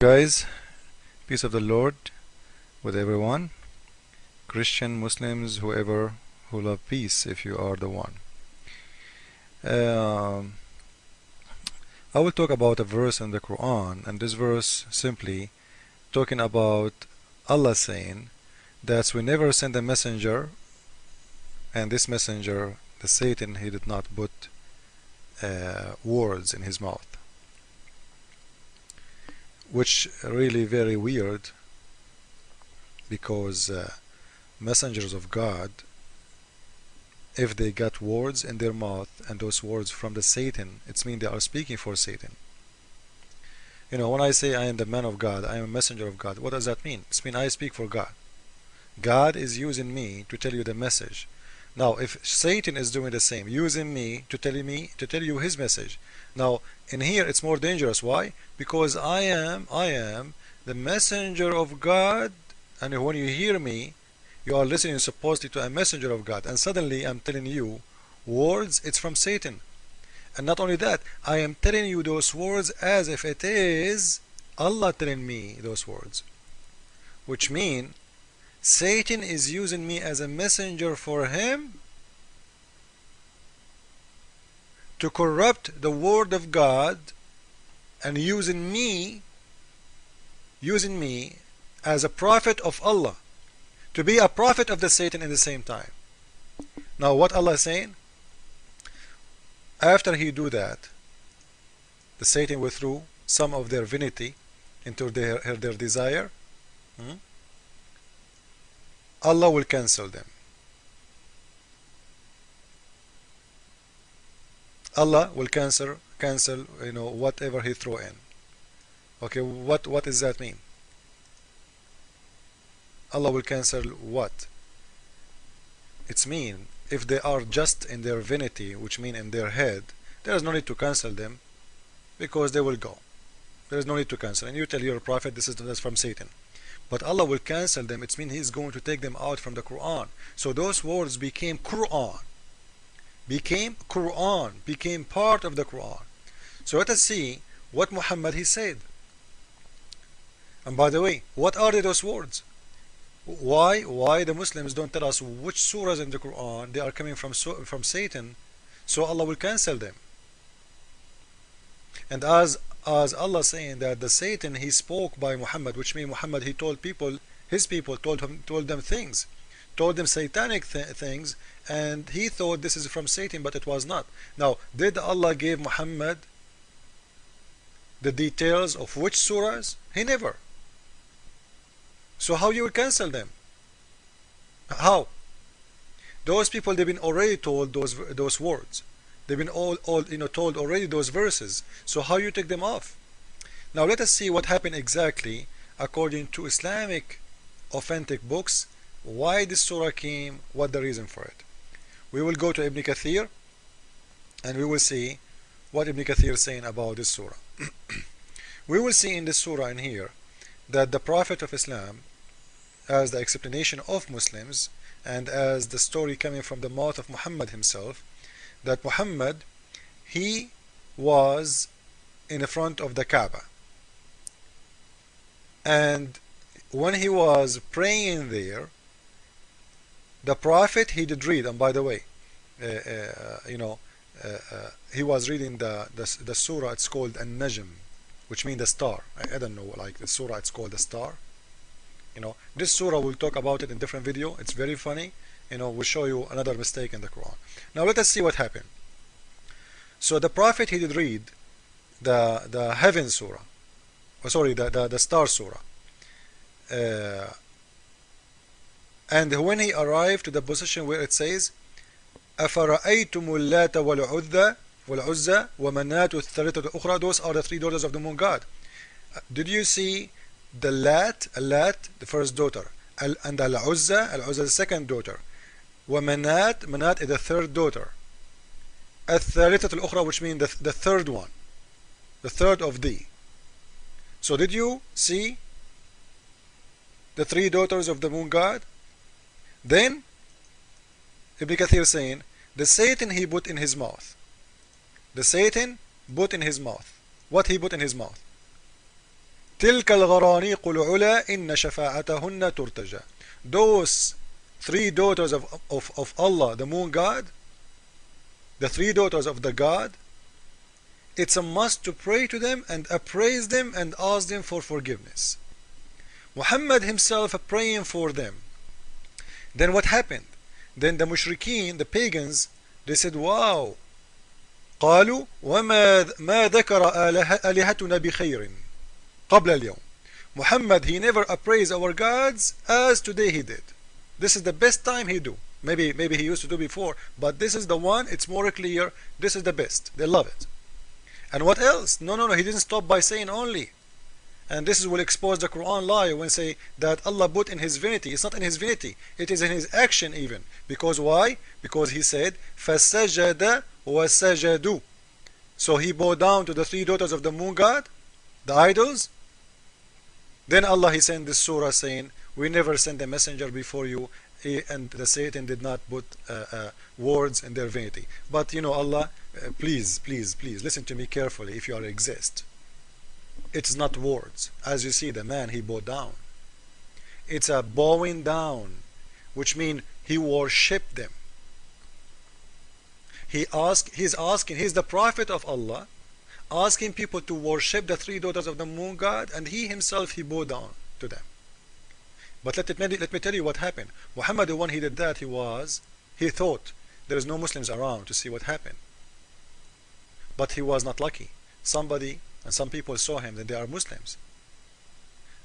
Guys, peace of the Lord with everyone, Christian, Muslims, whoever who love peace, if you are the one. Um, I will talk about a verse in the Quran, and this verse simply talking about Allah saying that we never send a messenger, and this messenger, the Satan, he did not put words in his mouth, which really very weird, because messengers of God, if they got words in their mouth and those words from the Satan, it means they are speaking for Satan. You know, when I say I am the man of God, I am a messenger of God, what does that mean? It means I speak for God. God is using me to tell you the message. Now, if Satan is doing the same, using me to tell you his message. Now, in here it's more dangerous. Why? Because I am the messenger of God, and when you hear me, you are listening supposedly to a messenger of God, and suddenly I'm telling you words, it's from Satan. And not only that, I am telling you those words as if it is Allah telling me those words, which mean Satan is using me as a messenger for him to corrupt the word of God, and using me as a prophet of Allah, to be a prophet of the Satan in the same time. Now what Allah is saying, after he do that, the Satan withdrew some of their vanity into their desire. Allah will cancel them. Allah will cancel whatever he throw in. Okay, what does that mean? Allah will cancel what? It's mean if they are just in their vanity, which mean in their head, there is no need to cancel them, because they will go. There is no need to cancel. And you tell your prophet that's from Satan. But Allah will cancel them. It means He is going to take them out from the Quran. So those words became Quran, became part of the Quran. So let us see what Muhammad he said. And by the way, what are those words? Why the Muslims don't tell us which surahs in the Quran they are coming from Satan, so Allah will cancel them? And as Allah saying that the Satan he spoke by Muhammad, which means Muhammad he told his people told them things, told them satanic things, and he thought this is from Satan, but it was not. Now, did Allah give Muhammad the details of which surahs? He never. So how you will cancel them? How? Those people, they've been already told those words. They've been all told already those verses. So how you take them off? Now let us see what happened exactly according to Islamic authentic books. Why this surah came? What the reason for it? We will go to Ibn Kathir, and we will see what Ibn Kathir is saying about this surah. We will see in this surah in here that the Prophet of Islam, as the explanation of Muslims and as the story coming from the mouth of Muhammad himself, that Muhammad he was in the front of the Kaaba, and when he was praying there, the Prophet he did read. And by the way, he was reading the surah. It's called An-Najm, which means the star. I don't know, like the surah, it's called the star. This surah, we'll talk about it in different video. It's very funny. We'll show you another mistake in the Quran. Now let us see what happened. So the Prophet he did read the heaven surah, the star surah, and when he arrived to the position where it says أَفَرَأَيْتُمُ اللَّاتَ وَالْعُزَّى وَمَنَاةُ الثَّالِثَةُ الْأُخْرَى, those are the three daughters of the moon god. Did you see the Lat, the first daughter, and Al-Uzza, the second daughter, Manat is the third daughter, الثالثة الأخرى, which means the third one, the third of thee. So did you see the three daughters of the moon god? Then Ibn Kathir saying the Satan he put in his mouth. The Satan put in his mouth. What he put in his mouth? تلك الغرانيق العلا إن شفاعتهن ترتجى. Those three daughters of Allah, the moon god, the three daughters of the god, it's a must to pray to them and appraise them and ask them for forgiveness. Muhammad himself praying for them. Then what happened? Then the mushrikeen, the pagans, they said, wow, قالوا ما ذكر آلهتنا بخير قبل اليوم. Muhammad, he never appraised our gods as today he did. This is the best time he do. Maybe he used to do before, but this is the one, it's more clear, this is the best. They love it. And what else? No, he didn't stop by saying only. And this will expose the Quran lie when say that Allah put in his divinity. It's not in his divinity, it is in his action even. Because why? Because he said, فَسَجَدَ وَسَجَدُوا. So he bowed down to the three daughters of the moon god, the idols. Then Allah, he sent this surah saying, we never sent a messenger before you, and the Satan did not put words in their divinity. But you know, Allah, please listen to me carefully if you are exist. It's not words. As you see, the man, he bowed down. It's a bowing down, which means he worshipped them. He's the prophet of Allah, asking people to worship the three daughters of the moon god, and he himself, he bowed down to them. But let me tell you what happened. Muhammad, when he did that, he thought there is no Muslims around to see what happened. But he was not lucky. Somebody and some people saw him that they are Muslims.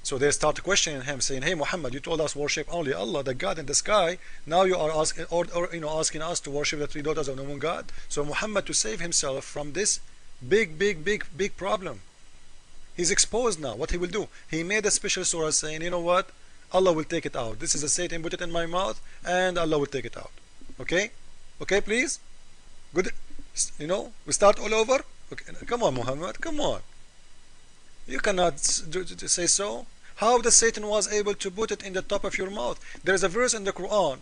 So they start questioning him, saying, hey Muhammad, you told us worship only Allah, the God in the sky. Now you are asking, asking us to worship the three daughters of the moon god. So Muhammad, to save himself from this big problem, he's exposed now. What he will do? He made a special surah saying, you know what? Allah will take it out. This is a Satan, put it in my mouth, and Allah will take it out. Okay? Okay, please? Good. You know, we start all over? Okay. Come on, Muhammad, come on. You cannot say so. How the Satan was able to put it in the top of your mouth? There is a verse in the Quran.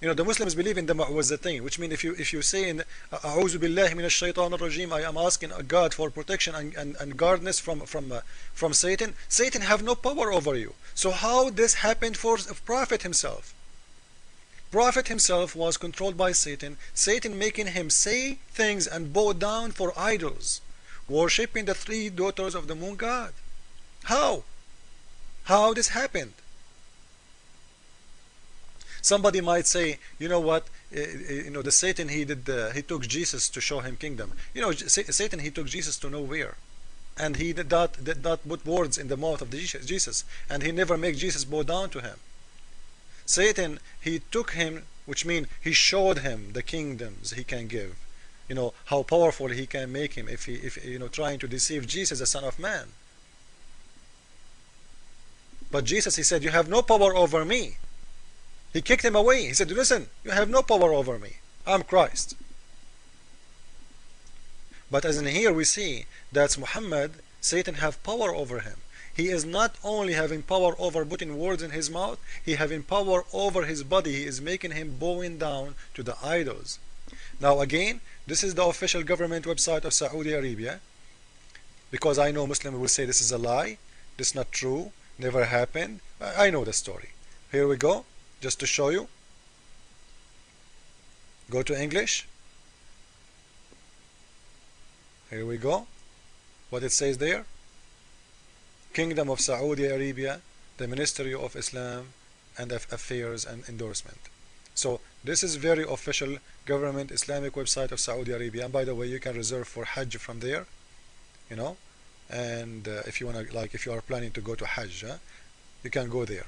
You know, the Muslims believe in the mu'awwazatayn, which means if you say in A'udhu billahi minash shaitanir rajim, I am asking God for protection and guardness from Satan. Satan have no power over you. So how this happened for Prophet himself? Prophet himself was controlled by Satan. Satan making him say things and bow down for idols, worshipping the three daughters of the moon god. How? How this happened? Somebody might say, you know what? The Satan, he took Jesus to show him kingdom. You know, Satan, he took Jesus to nowhere, and he did not put words in the mouth of Jesus, and he never make Jesus bow down to him. Satan, he took him, which means he showed him the kingdoms he can give. You know how powerful he can make him if trying to deceive Jesus, the Son of Man. But Jesus, he said, you have no power over me. He kicked him away. He said, listen, you have no power over me. I'm Christ. But as in here we see that Muhammad, Satan have power over him. He is not only having power over putting words in his mouth, he having power over his body. He is making him bowing down to the idols. Now again, this is the official government website of Saudi Arabia, because I know Muslims will say this is a lie, this is not true, never happened. I know the story. Here we go, just to show you. Go to English. Here we go. What it says there. Kingdom of Saudi Arabia, the Ministry of Islam and Affairs and Endorsement. So this is very official government Islamic website of Saudi Arabia. And by the way, you can reserve for Hajj from there, you know. And if you want to, like, if you are planning to go to Hajj, you can go there.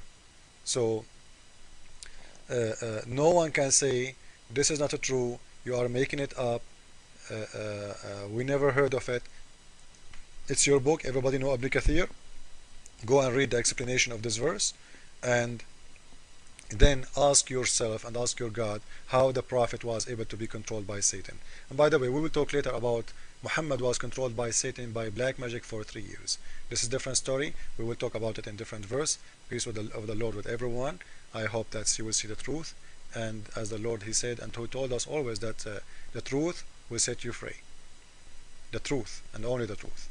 So no one can say this is not true, you are making it up, we never heard of it. It's your book, everybody know Ibn Kathir. Go and read the explanation of this verse, and then ask yourself and ask your God how the Prophet was able to be controlled by Satan. And by the way, we will talk later about Muhammad was controlled by Satan by black magic for 3 years. This is a different story. We will talk about it in different verse. Peace of the Lord with everyone. I hope that you will see the truth. And as the Lord, he said, and he told us always that the truth will set you free. The truth and only the truth.